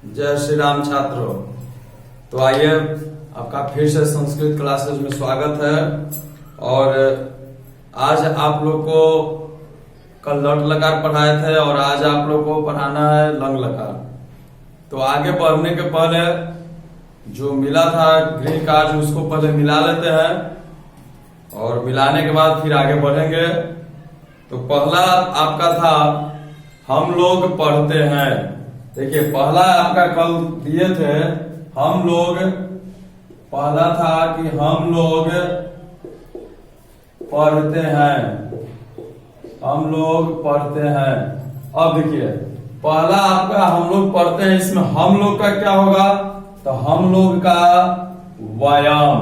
जय श्री राम छात्रों। तो आइए, आपका फिर से संस्कृत क्लासेस में स्वागत है। और आज आप लोग को कल लट लकार पढ़ाए थे और आज आप लोग को पढ़ाना है लंग लकार। तो आगे बढ़ने के पहले जो मिला था गृह कार्य उसको पहले मिला लेते हैं और मिलाने के बाद फिर आगे बढ़ेंगे। तो पहला आपका था हम लोग पढ़ते हैं। देखिए, पहला आपका कल दिए थे हम लोग। पहला था कि हम लोग पढ़ते हैं, हम लोग पढ़ते हैं। अब देखिए, पहला आपका हम लोग पढ़ते हैं, इसमें हम लोग का क्या होगा? तो हम लोग का व्यायाम,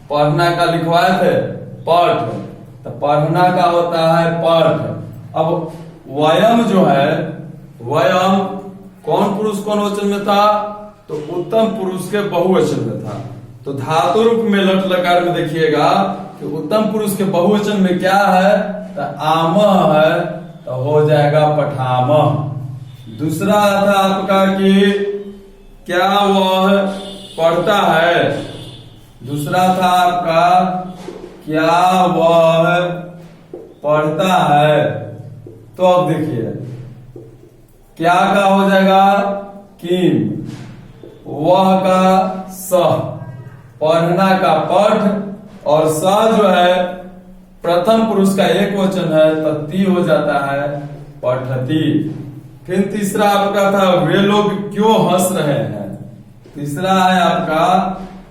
पढ़ना का लिखवाए थे पठ, तो पढ़ना का होता है पठ। अब व्यायाम जो है, व्यायाम कौन पुरुष कौन वचन में था? तो उत्तम पुरुष के बहुवचन में था। तो धातु रूप में लट लकार में देखिएगा कि उत्तम पुरुष के बहुवचन में क्या है? तो आम है, तो हो जाएगा पठाम। दूसरा था आपका कि क्या वह पढ़ता है। दूसरा था आपका क्या वह पढ़ता है। तो अब देखिए, क्या का हो जाएगा किम, वह का सह, पढ़ना का पठ, और स जो है प्रथम पुरुष का एक वचन है तो ती हो जाता है पठती। फिर तीसरा आपका था वे लोग क्यों हंस रहे हैं। तीसरा है आपका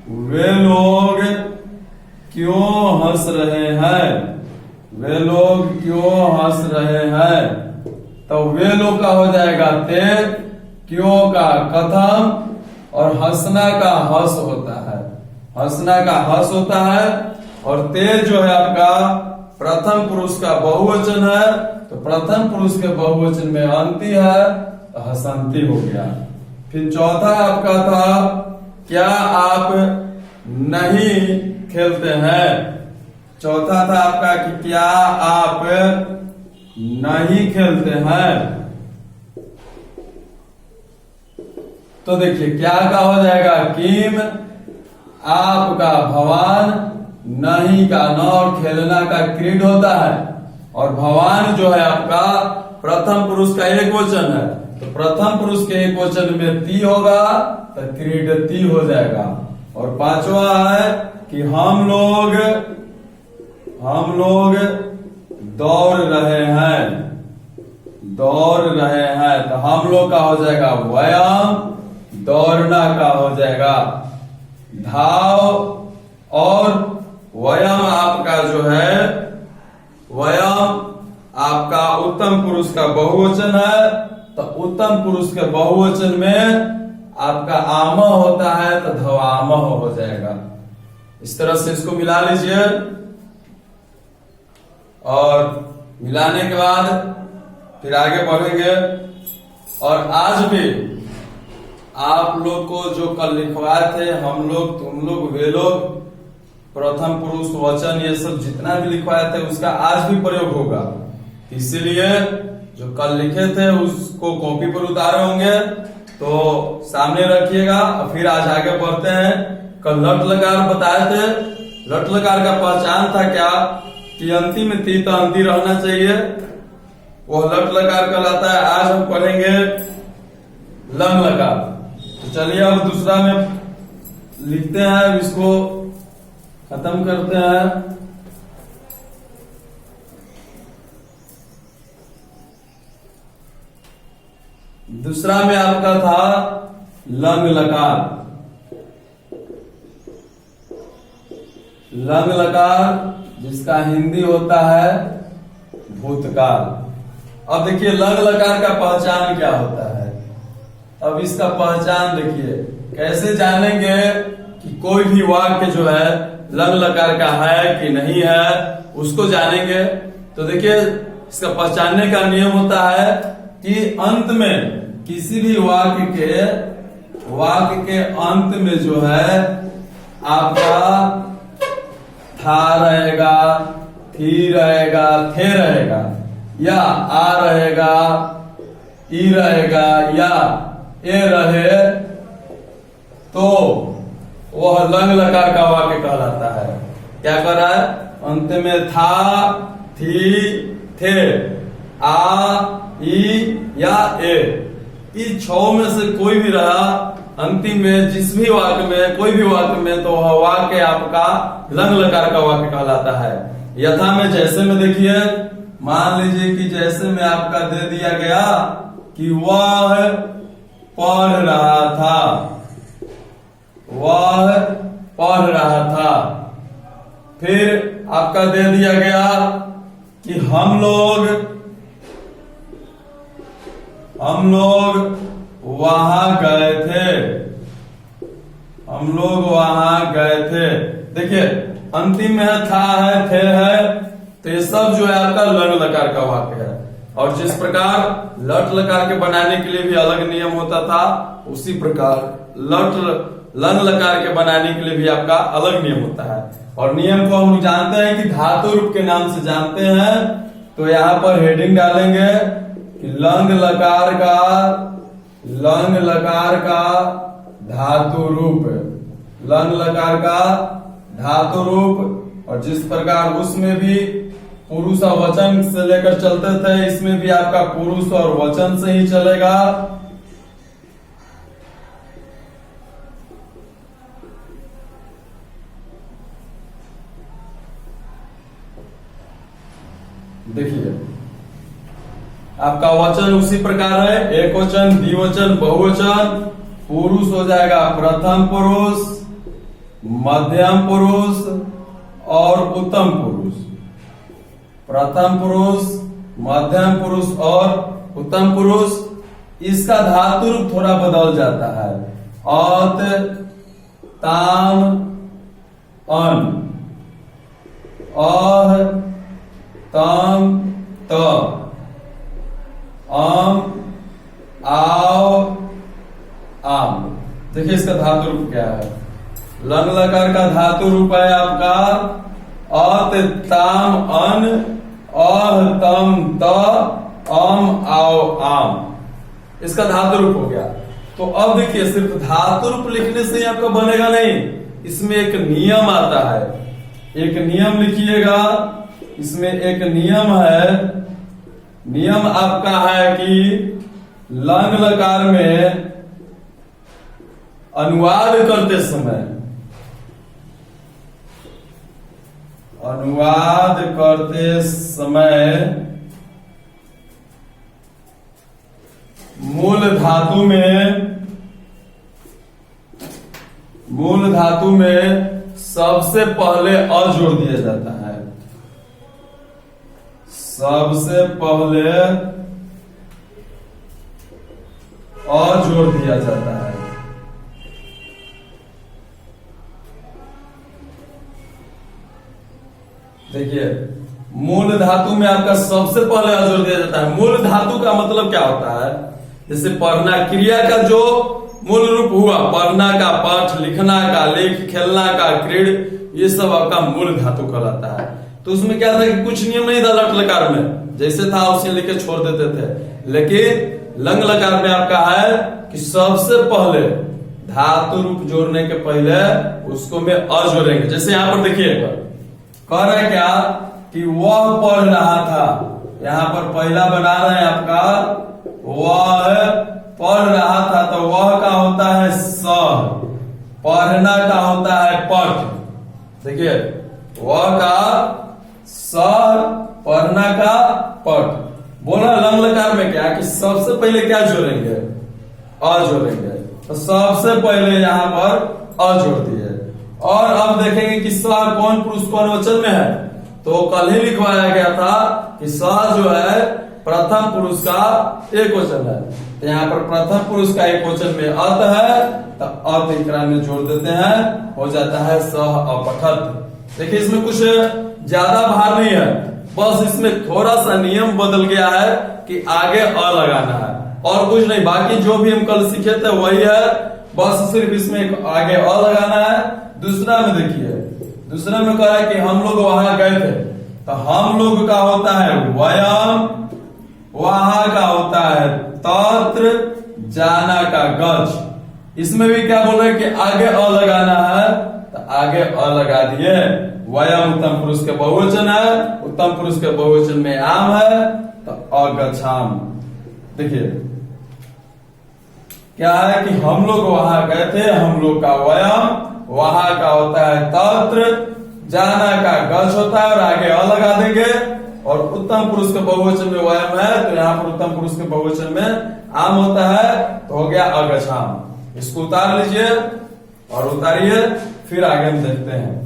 वे लोग क्यों हंस रहे हैं, वे लोग क्यों हंस रहे हैं। तो वे लोग का हो जाएगा ते, क्यों का कथम, और हंसना का हंस होता है, हंसना का हंस होता है। और ते जो है आपका प्रथम पुरुष का बहुवचन है, तो प्रथम पुरुष के बहुवचन में अंति है तो हसंती हो गया। फिर चौथा आपका था क्या आप नहीं खेलते हैं। चौथा था आपका कि क्या आप नहीं खेलते हैं। तो देखिए, क्या का हो जाएगा किम, आपका भवान, नहीं का न, और खेलना का क्रीड होता है। और भवान जो है आपका प्रथम पुरुष का एक वचन है, तो प्रथम पुरुष के एक वचन में ती होगा तो क्रीडती हो जाएगा। और पांचवा है कि हम लोग दौड़ रहे हैं, दौड़ रहे हैं, तो हम लोग का हो जाएगा व्यायाम, दौड़ना का हो जाएगा धाव। और व्यायाम आपका जो है, व्यायाम आपका उत्तम पुरुष का बहुवचन है, तो उत्तम पुरुष के बहुवचन में आपका आम होता है तो धवाम हो जाएगा। इस तरह से इसको मिला लीजिए। और मिलाने के बाद फिर आगे बढ़ेंगे। और आज भी आप लोग को जो कल लिखवाए थे हम लोग, तुम लोग, वे लोग, प्रथम पुरुष वचन, ये सब जितना भी लिखवाए थे उसका आज भी प्रयोग होगा। इसीलिए जो कल लिखे थे उसको कॉपी पर उतारे होंगे तो सामने रखिएगा। फिर आज आगे बढ़ते हैं। कल लट लकार बताए थे। लट लकार का पहचान था क्या कि अंतिम में ती तो अंति रहना चाहिए, वो लट लकार कहलाता है। आज हम पढ़ेंगे लंग लकार। तो चलिए अब दूसरा में लिखते हैं, इसको खत्म करते हैं। दूसरा में आपका था लंग लकार। लंग लकार जिसका हिंदी होता है भूतकाल। अब देखिए, लंग लकार का पहचान क्या होता है। अब इसका पहचान देखिए, कैसे जानेंगे कि कोई भी वाक्य जो है लंग लकार का है कि नहीं है, उसको जानेंगे। तो देखिए, इसका पहचानने का नियम होता है कि अंत में किसी भी वाक्य के अंत में जो है आपका था रहेगा, थी रहेगा, थे रहेगा, या आ रहेगा, ई रहेगा, या ए रहे तो वह लंग लकार का वाक्य कहलाता है। क्या कर रहा है? अंत में था, थी, थे, आ, ई या ए, इस 6 में से कोई भी रहा अंतिम में जिस भी वाक्य में, कोई भी वाक्य में, तो वह वाक्य आपका लंग लकार का वाक्य कहलाता है। यथा में जैसे में देखिए, मान लीजिए कि जैसे में आपका दे दिया गया कि वह पढ़ रहा था, वह पढ़ रहा था। फिर आपका दे दिया गया कि हम लोग वहां गए थे, हम लोग वहां गए थे। देखिए अंतिम में है, था है, थे है, तो ये सब जो है आपका लंग लकार का वाक्य है। और जिस प्रकार लट लकार के बनाने के लिए भी अलग नियम होता था, उसी प्रकार लंग लकार के बनाने के लिए भी आपका अलग नियम होता है। और नियम को हम जानते हैं कि धातु रूप के नाम से जानते हैं। तो यहाँ पर हेडिंग डालेंगे कि लंग लकार का धातु रूप, लंग लकार का धातु रूप। और जिस प्रकार उसमें भी पुरुष और वचन से लेकर चलते थे, इसमें भी आपका पुरुष और वचन से ही चलेगा। देखिए आपका वचन उसी प्रकार है, एक वचन, द्विवचन, बहुवचन। पुरुष हो जाएगा प्रथम पुरुष, मध्यम पुरुष और उत्तम पुरुष। प्रथम पुरुष, मध्यम पुरुष और उत्तम पुरुष। इसका धातु रूप थोड़ा बदल जाता है, अत, ताम, अन, अह, तम, त, आम, आओ, आम। देखिए इसका धातु रूप क्या है। लंग लकार का धातु रूप है आपका अत, ताम, अन, अह, तम, त, आम, आओ, आम। इसका धातु रूप हो गया। तो अब देखिए सिर्फ धातु रूप लिखने से ही आपका बनेगा नहीं, इसमें एक नियम आता है। एक नियम लिखिएगा, इसमें एक नियम है। नियम आपका है कि लंग लकार में अनुवाद करते समय मूल धातु में सबसे पहले अ जोड़ दिया जाता है। सबसे पहले अ जोड़ दिया जाता है। देखिए मूल धातु में आपका सबसे पहले अ जोड़ दिया जाता है। मूल धातु का मतलब क्या होता है? जैसे पढ़ना, क्रिया का जो मूल रूप हुआ, पढ़ना का पठ, लिखना का लेख, खेलना का क्रीड, ये सब आपका मूल धातु कहलाता है। तो उसमें क्या था कि कुछ नियम नहीं था लट लकार में, जैसे था उसे लेके छोड़ देते थे। लेकिन लंग लकार में आपका है कि सबसे पहले धातु रूप जोड़ने के पहले उसको में अ जोड़ेंगे। जैसे यहाँ पर देखिए कह रहा है क्या कि वह पढ़ रहा था, यहाँ पर पहला बना रहे हैं आपका वह पढ़ रहा था, तो वह का होता है स, पढ़ना का होता है पठ। देखिए वह का स, पढ़ना का पठ। बोला लंग लकार में क्या कि सबसे पहले क्या जोड़ेंगे? अ जोड़ेंगे। तो सबसे पहले यहाँ पर अ जोड़ दिए। और अब देखेंगे कि स कौन पुरुष कौन वचन में है। तो कल ही लिखवाया गया था कि स जो है प्रथम पुरुष का एक वचन है। तो यहाँ पर प्रथम पुरुष का एक वचन में अत है, तो अत इकरा में जोड़ देते हैं, हो जाता है सह अपठत। देखिए इसमें कुछ ज्यादा भार नहीं है, बस इसमें थोड़ा सा नियम बदल गया है कि आगे अ लगाना है और कुछ नहीं। बाकी जो भी हम कल सीखे थे वही है, बस सिर्फ इसमें आगे अ लगाना है। दूसरा में देखिए, दूसरा में कह रहा है कि हम लोग वहां गए थे, तो हम लोग का होता है वयम, वहां का होता है तत्र, जाना का गज। इसमें भी क्या बोल रहे हैं कि आगे अ लगाना है, तो आगे अ लगा दिए। वयम उत्तम पुरुष के बहुवचन है, उत्तम पुरुष के बहुवचन में आम है, तो अगच्छाम। देखिए क्या है कि हम लोग वहां गए थे, हम लोग का वयम, वहां का होता है तत्र, जाना का गच्छ होता है और आगे अ लगा देंगे। और उत्तम पुरुष के बहुवचन में वयम है, तो यहाँ पर उत्तम पुरुष के बहुवचन में आम होता है, तो हो गया अगच्छाम। इसको उतार लीजिए और उतारिए, फिर आगे हम देखते हैं।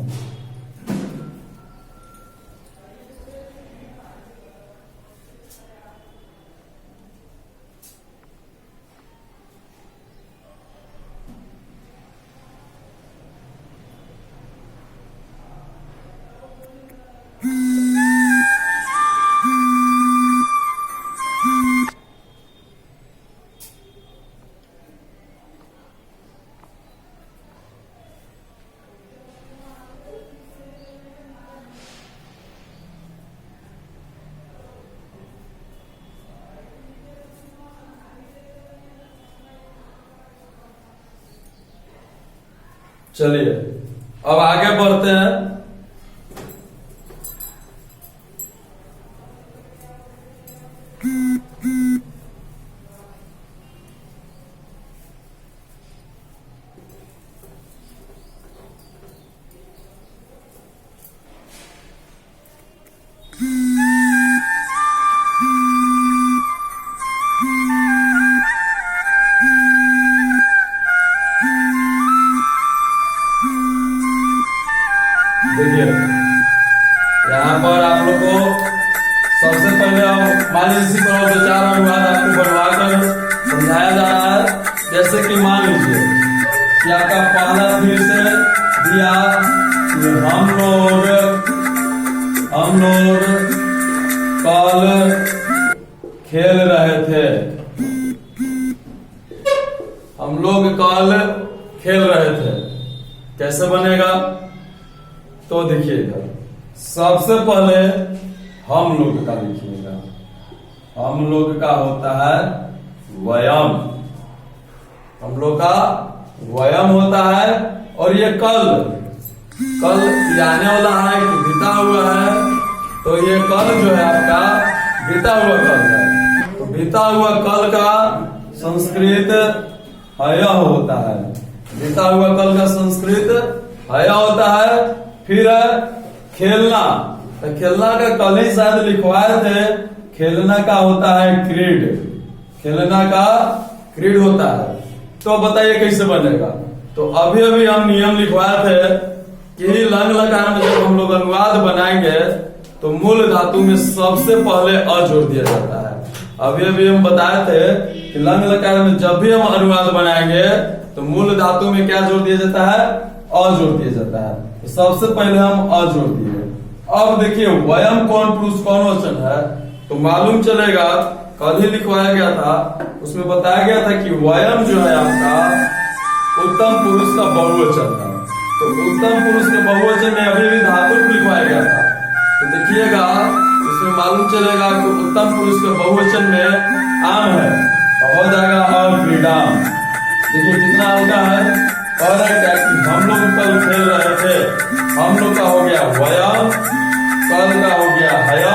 चलिए अब आगे बढ़ते हैं। देखिए यहाँ पर आप लोग को सबसे पहले मान लीजिए दो चार अनुवाद आपको बनवा कर समझाया जा रहा है। जैसे कि मान लीजिए कि आपका पहला फिर से दिया कि हम लोग कल खेल रहे थे, हम लोग कल खेल रहे थे। कैसे बनेगा? तो देखिएगा सबसे पहले हम लोग का लिखिएगा। हम लोग का होता है वयम, हम लोग का वयम होता है। और ये कल आने वाला है कि बीता हुआ है, तो ये कल जो है आपका बीता हुआ कल है। तो बीता हुआ कल का संस्कृत हय होता है, बीता हुआ कल का संस्कृत हय होता है। फिर खेलना, तो खेलना का कल ही शायद लिखवाए थे, खेलना का होता है क्रीड, खेलना का क्रीड होता है। तो बताइए कैसे बनेगा? तो अभी अभी हम नियम लिखवाए थे कि लंग लकार में जब हम लोग अनुवाद बनाएंगे तो मूल धातु में सबसे पहले अ जोड़ दिया जाता है। अभी अभी हम बताए थे कि लंग लकार में जब भी हम अनुवाद बनाएंगे तो मूल धातु में क्या जोड़ दिया जाता है? अ जोड़ दिया जाता है। तो सबसे पहले हम अ जोड़ दिए। अब देखिए वयम कौन पुरुष कौन वचन है, तो मालूम चलेगा कल ही लिखवाया गया था, उसमें बताया गया था कि वयम जो है आपका उत्तम पुरुष का बहुवचन है। तो उत्तम पुरुष के बहुवचन में अभी भी धातु लिखवाया गया था। तो देखिएगा इसमें मालूम चलेगा कि उत्तम पुरुष के बहुवचन में आम है, तो हो जाएगा अक्रीडाम। देखिए कितना हल्का है। और क्या कि हम लोग कल खेल रहे थे, हम लोग का हो गया वयम, कल का हो गया हया,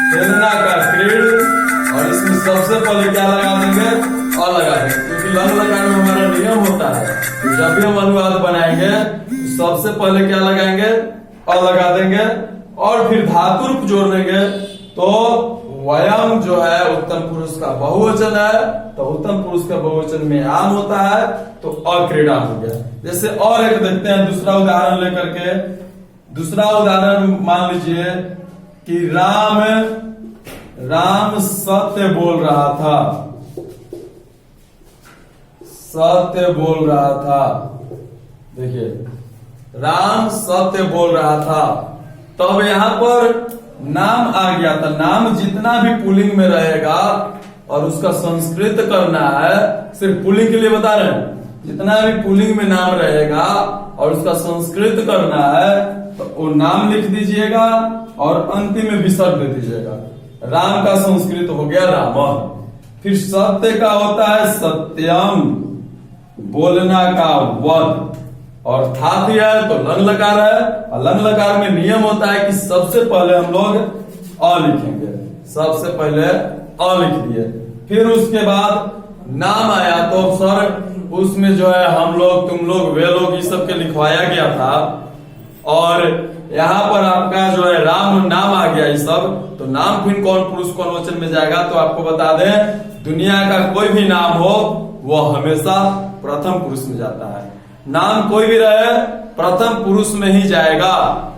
खेलना का क्रीड, और इसमें सबसे पहले क्या लगा देंगे? अ लगा देंगे, क्योंकि लंग लगाने में हमारा नियम होता है जब भी हम अनुवाद बनाएंगे तो सबसे पहले क्या लगाएंगे? अ लगा देंगे और फिर धातु रूप जोड़ देंगे। तो वयम जो है उत्तम पुरुष का बहुवचन है, तो उत्तम पुरुष का बहुवचन में आम होता है, तो अक्रीडा हो गया। जैसे और एक देखते हैं दूसरा उदाहरण लेकर के। दूसरा उदाहरण मान लीजिए कि राम सत्य बोल रहा था, सत्य बोल रहा था। देखिए राम सत्य बोल रहा था, तब यहां पर नाम आ गया था। नाम जितना भी पुल्लिंग में रहेगा और उसका संस्कृत करना है, सिर्फ पुल्लिंग के लिए बता रहे हैं, जितना भी पुल्लिंग में नाम रहेगा और उसका संस्कृत करना है तो वो नाम लिख दीजिएगा और अंतिम में विसर्ग दे दीजिएगा। राम का संस्कृत हो गया राम। फिर सत्य का होता है सत्यम, बोलना का वध, और धातु है तो लंग लकार है, और लंग लकार में नियम होता है कि सबसे पहले हम लोग अ लिखेंगे, सबसे पहले अ लिख दिए, फिर उसके बाद नाम आया तो सर उसमें जो है हम लोग, तुम लोग, वे लोग, इस सब के लिखवाया गया था, और यहाँ पर आपका जो है राम नाम आ गया ये सब, तो नाम फिर कौन पुरुष कौन वचन में जाएगा, तो आपको बता दें दुनिया का कोई भी नाम हो वो हमेशा प्रथम पुरुष में जाता है। नाम कोई भी रहे प्रथम पुरुष में ही जाएगा।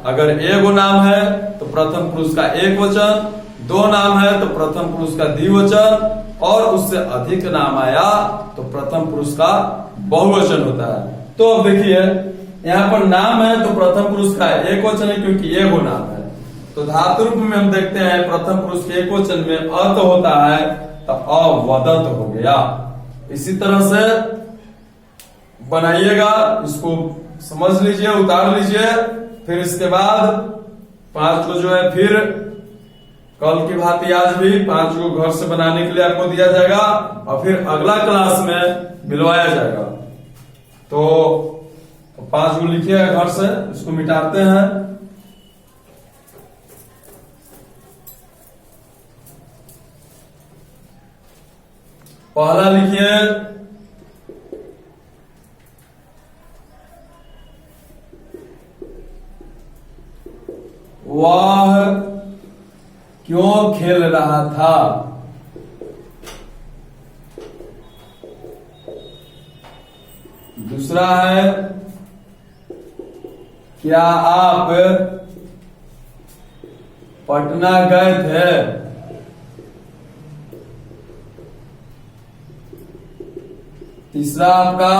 अगर एगो नाम है तो प्रथम पुरुष का एक वचन, दो नाम है तो प्रथम पुरुष का द्विवचन, और उससे अधिक नाम आया तो प्रथम पुरुष का बहुवचन होता है। तो अब देखिए यहाँ पर नाम है तो प्रथम पुरुष का एक वचन है क्योंकि एगो नाम है। तो धातु रूप में हम देखते हैं प्रथम पुरुष के एक वचन में अ तो होता है तो अवदत हो गया। इसी तरह से बनाइएगा, इसको समझ लीजिए, उतार लीजिए, फिर इसके बाद 5 को जो है फिर कल की भांति आज भी 5 को घर से बनाने के लिए आपको दिया जाएगा और फिर अगला क्लास में मिलवाया जाएगा। तो 5 को लिखिए घर से, इसको मिटाते हैं। पहला लिखिए वह क्यों खेल रहा था। दूसरा है क्या आप पटना गए थे। तीसरा आपका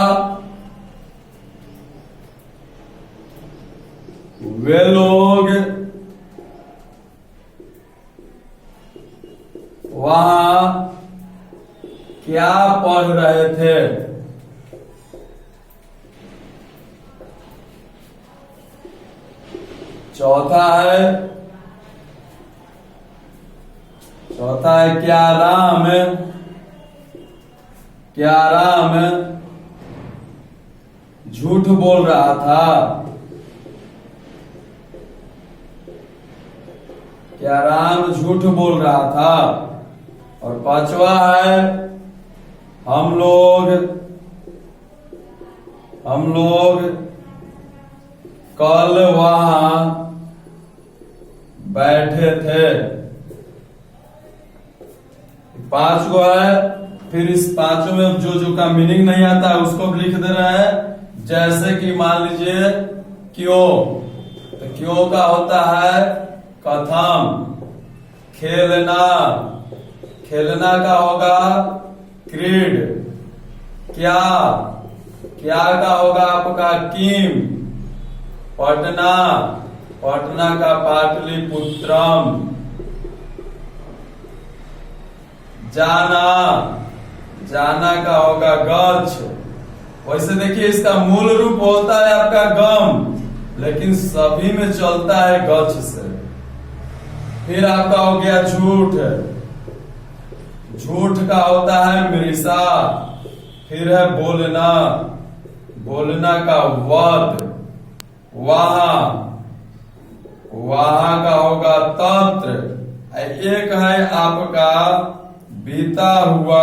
वे लोग वहां क्या पढ़ रहे थे। चौथा है क्या राम झूठ बोल रहा था। क्या राम झूठ बोल रहा था। और 5वां है हम लोग कल वहां बैठे थे। 5 को है, फिर इस 5 में जो का मीनिंग नहीं आता है उसको भी लिख दे रहे हैं। जैसे कि मान लीजिए क्यों, तो क्यों का होता है कथम। खेलना का होगा क्रीड। क्या का होगा आपका किम। पटना का पाटलिपुत्रम। जाना का होगा गच्छ। वैसे देखिए इसका मूल रूप होता है आपका गम, लेकिन सभी में चलता है गच्छ से। फिर आपका हो गया झूठ का होता है मृषा। फिर है बोलना का वध। वहां का होगा तंत्र। एक है आपका बीता हुआ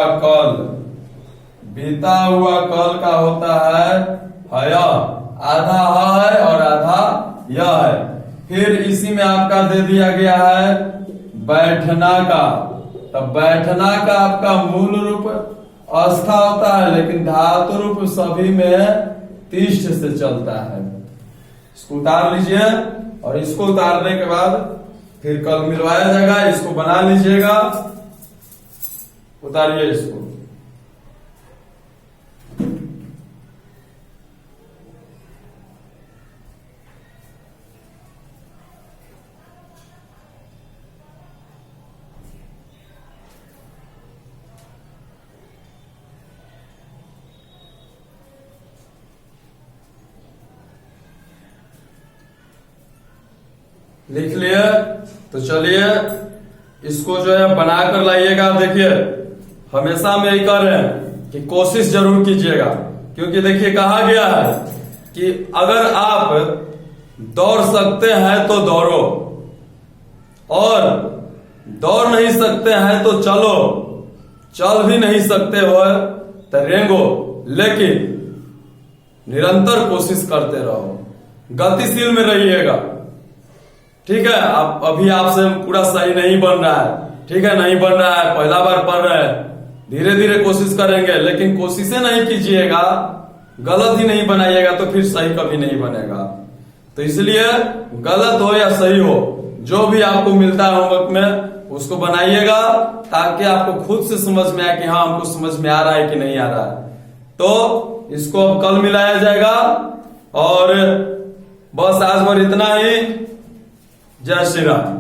कल का होता है हया। आधा है और आधा यह है। फिर इसी में आपका दे दिया गया है बैठना का। तब बैठना का आपका मूल रूप अस्था होता है, लेकिन धातु रूप सभी में तिष्ठ से चलता है। इसको उतार लीजिए, और इसको उतारने के बाद फिर कल मिलवाया जाएगा। इसको बना लीजिएगा, उतारिए इसको। लिख लिए, तो चलिए इसको जो है बना कर लाइएगा। देखिए हमेशा हम यही कर रहे हैं कि कोशिश जरूर कीजिएगा। क्योंकि देखिए कहा गया है कि अगर आप दौड़ सकते हैं तो दौड़ो और दौड़ नहीं सकते हैं तो चलो, चल भी नहीं सकते हो तो रेंगो, लेकिन निरंतर कोशिश करते रहो, गतिशील में रहिएगा। ठीक है, आप अभी आपसे पूरा सही नहीं बन रहा है, ठीक है, नहीं बन रहा है, पहला बार पढ़ रहे हैं, धीरे धीरे कोशिश करेंगे, लेकिन कोशिशें नहीं कीजिएगा, गलत ही नहीं बनाइएगा तो फिर सही कभी नहीं बनेगा। तो इसलिए गलत हो या सही हो, जो भी आपको मिलता है होमवर्क में उसको बनाइएगा, ताकि आपको खुद से समझ में आए कि हाँ हमको समझ में आ रहा है कि नहीं आ रहा है। तो इसको अब कल मिलाया जाएगा और बस आज भर इतना ही। जय श्री राम।